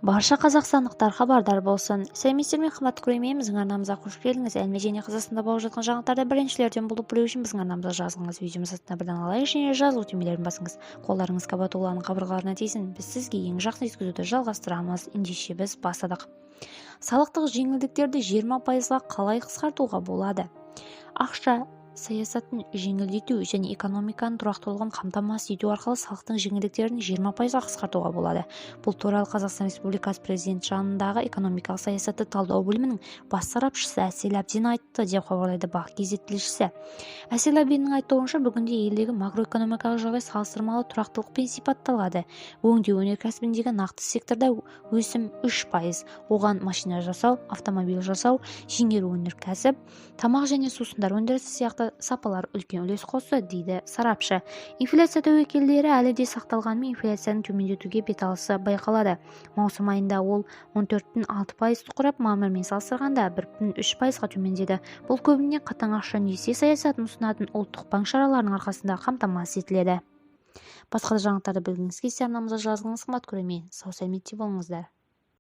Барша қазақстандықтар хабардар болсын. Сәлеметсіздер ме, қымбатты көрермен, біздің арнамызға қош келдіңіз. Әлемде және Қазақстанда болып жатқан жаңалықтарды біріншілерден болып білу үшін біздің арнамызға жазылыңыз. Видеомыз астына бірден лайк және жазылу түймелерін басыңыз. Қолдарыңыз қабатуланың қабырғаларына тисін. Біз сізге ең жақсы жеткізуді жалғастырамыз. Ендеше біз бастадық. Салықтық жеңілдіктерді 20%-ға қалай қысқартуға болады? Ақша саясатын жеңілдету және экономиканың тұрақтылығын қамтамасыз ету арқылы салықтың жеңілдіктерін 20%-ға қысқартуға болады. Бұл туралы Қазақстан Республикасы президенті жанындағы экономикалық саясатты талдау бөлімінің бас сарапшысы Әсел Әбден айтты, деп хабарлайды Бақ.кз тілшісі. Әсел Әбденнің айтуынша, бүгінде елдегі макроэкономикалық жағдай салыстырмалы тұрақтылықпен сипатталады. Өңдеу өнеркәсібіндегі нақты секторда өсім 3%, оған машина жасау, автомобиль жасау, жеңіл өнеркәсіп, тамақ және сусындар өндірісі сияқты сапалар үлкен үлес қосты, дейді сарапшы. Инфляция тәуекелдері әлі де сақталғанымен, инфляцияның төмендетуге беталысы байқалады. Маусым айында ол 14,6% құрап, мамырмен салыстырғанда 1,3%-ға төмендеді. Бұл көбіне қатаң ақша несие саясатын ұсынатын ұлттық банк шараларының арқасында қамтамасыз етіледі. Басқа да жаңалықтарды білгіңіз келсе арнамызға жазылыңыз, қымбатты көрермен. Сау сәлеметте болыңыздар.